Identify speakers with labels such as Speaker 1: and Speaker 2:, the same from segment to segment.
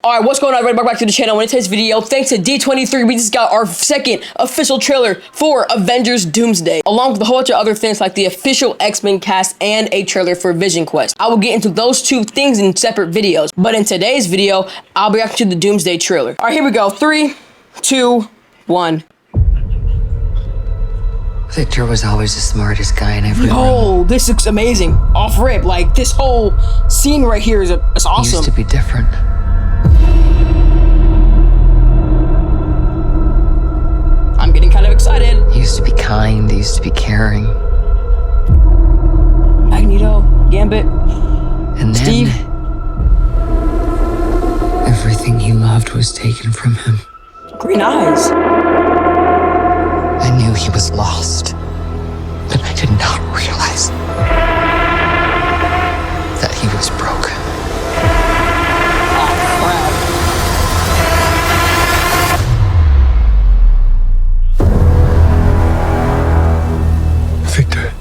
Speaker 1: Alright, what's going on, everybody? Welcome back to the channel. In today's video, thanks to D23, we just got our second official trailer for Avengers Doomsday, along with a whole bunch of other things like the official X-Men cast and a trailer for Vision Quest. I will get into those two things in separate videos, but in today's video, I'll be reacting to the Doomsday trailer. Alright, here we go. 3, 2, 1.
Speaker 2: Victor was always the smartest guy in every room.
Speaker 1: Oh, this looks amazing. Off rip, like this whole scene right here is awesome.
Speaker 2: He used to be different.
Speaker 1: I'm getting kind of excited.
Speaker 2: He used to be kind, he used to be caring.
Speaker 1: Magneto, Gambit,
Speaker 2: And then,
Speaker 1: Steve.
Speaker 2: everything he loved was taken from him.
Speaker 1: Green eyes.
Speaker 2: I knew he was lost, but I did not realize that he was broken.
Speaker 1: Oh, crap.
Speaker 3: Victor,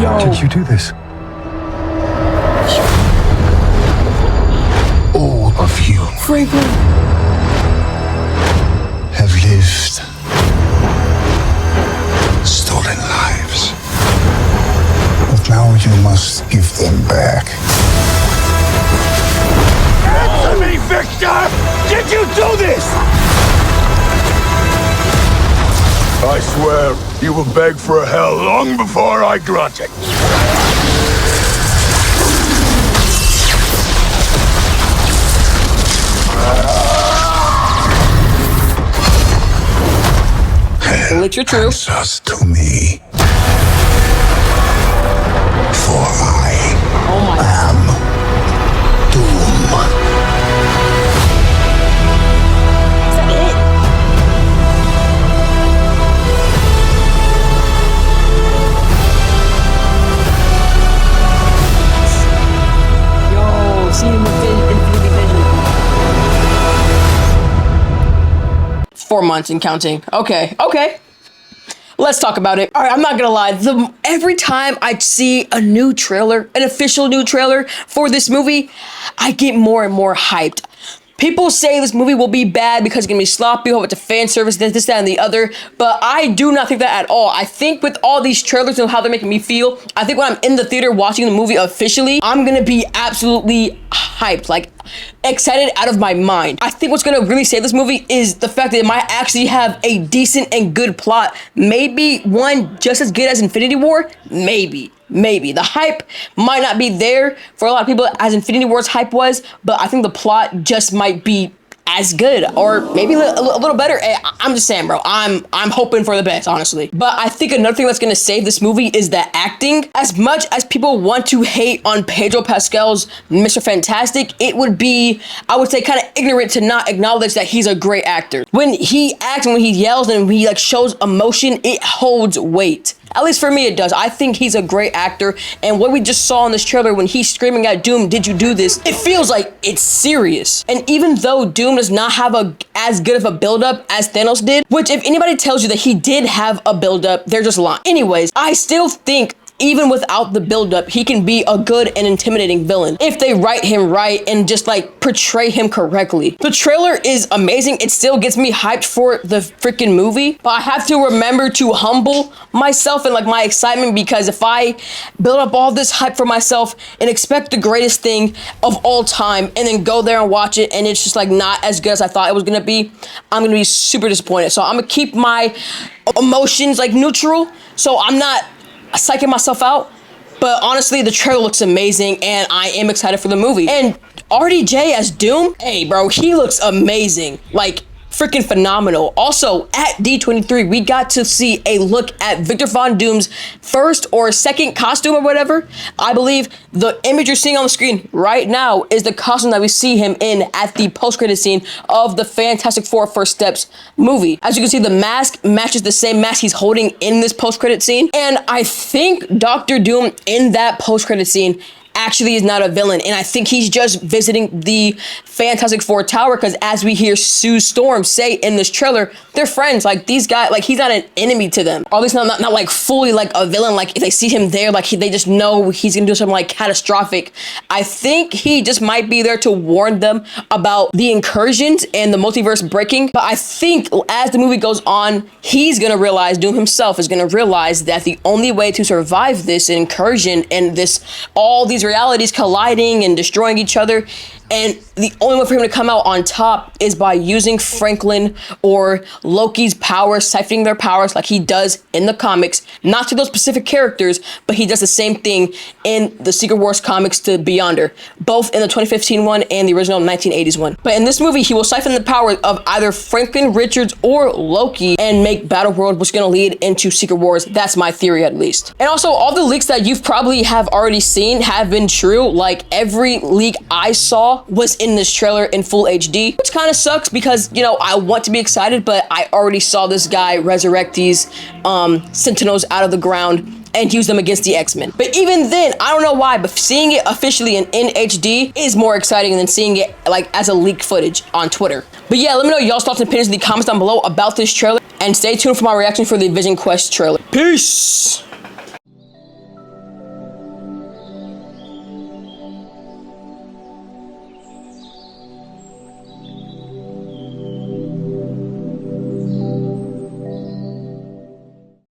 Speaker 1: Yo.
Speaker 3: did you do this? All of you
Speaker 1: Franklin.
Speaker 3: have lived stolen lives. But now you must give them back. Answer me, Victor! Did you do this?
Speaker 4: I swear, you will beg for hell long before I grant it.
Speaker 1: Literally true.
Speaker 3: Answers to me. For I
Speaker 1: Oh my.
Speaker 3: am Doom.
Speaker 1: Is that it? Yo, seeing the Infinity Vision. 4 months and counting. Okay. Let's talk about it. All right, I'm not gonna lie. Every time I see a new trailer, an official new trailer for this movie, I get more and more hyped. People say this movie will be bad because it's gonna be sloppy, a whole bunch of fan service, this, that, and the other. But I do not think that at all. I think with all these trailers and how they're making me feel, I think when I'm in the theater watching the movie officially, I'm gonna be absolutely hyped, like excited out of my mind. I think what's gonna really save this movie is the fact that it might actually have a decent and good plot. Maybe one just as good as Infinity War, maybe. The hype might not be there for a lot of people as Infinity War's hype was, but I think the plot just might be as good or maybe a little better. I'm just saying, bro. I'm hoping for the best, honestly. But I think another thing that's gonna save this movie is the acting. As much as people want to hate on Pedro Pascal's Mr. Fantastic, it would be, I would say, kind of ignorant to not acknowledge that he's a great actor. When he acts and when he yells and when he like shows emotion, it holds weight. At least for me, it does. I think he's a great actor. And what we just saw in this trailer when he's screaming at Doom, did you do this? It feels like it's serious. And even though Doom does not have as good of a buildup as Thanos did, which if anybody tells you that he did have a buildup, they're just lying. Anyways, I still think even without the buildup, he can be a good and intimidating villain if they write him right and just like portray him correctly. The trailer is amazing. It still gets me hyped for the freaking movie, but I have to remember to humble myself and like my excitement, because if I build up all this hype for myself and expect the greatest thing of all time and then go there and watch it and it's just like not as good as I thought it was gonna be, I'm gonna be super disappointed. So I'm gonna keep my emotions like neutral, so I'm not psyching myself out. But honestly, the trailer looks amazing and I am excited for the movie. And RDJ as Doom, hey bro, he looks amazing. Like freaking phenomenal. Also, at D23, we got to see a look at Victor Von Doom's first or second costume or whatever. I believe the image you're seeing on the screen right now is the costume that we see him in at the post-credit scene of the Fantastic Four First Steps movie. As you can see, the mask matches the same mask he's holding in this post-credit scene. And I think Dr. Doom in that post-credit scene actually is not a villain. And I think he's just visiting the Fantastic Four Tower because as we hear Sue Storm say in this trailer, they're friends. Like these guys, like he's not an enemy to them. Or at least not like fully like a villain. Like if they see him there, like they just know he's gonna do something like catastrophic. I think he just might be there to warn them about the incursions and the multiverse breaking. But I think as the movie goes on, he's gonna realize, Doom himself is gonna realize that the only way to survive this incursion and all these realities colliding and destroying each other, and the only way for him to come out on top is by using Franklin or Loki's powers, siphoning their powers like he does in the comics. Not to those specific characters, but he does the same thing in the Secret Wars comics to Beyonder, both in the 2015 one and the original 1980s one. But in this movie, he will siphon the power of either Franklin Richards or Loki and make Battleworld, which is going to lead into Secret Wars. That's my theory, at least. And also, all the leaks that you've probably have already seen have been true. Like every leak I saw was in this trailer in full HD, which kind of sucks because, you know, I want to be excited, but I already saw this guy resurrect these Sentinels out of the ground and use them against the X-Men. But even then, I don't know why, but seeing it officially in HD is more exciting than seeing it like as a leaked footage on Twitter. But yeah, let me know y'all's thoughts and opinions in the comments down below about this trailer, and stay tuned for my reaction for the Vision Quest trailer. Peace!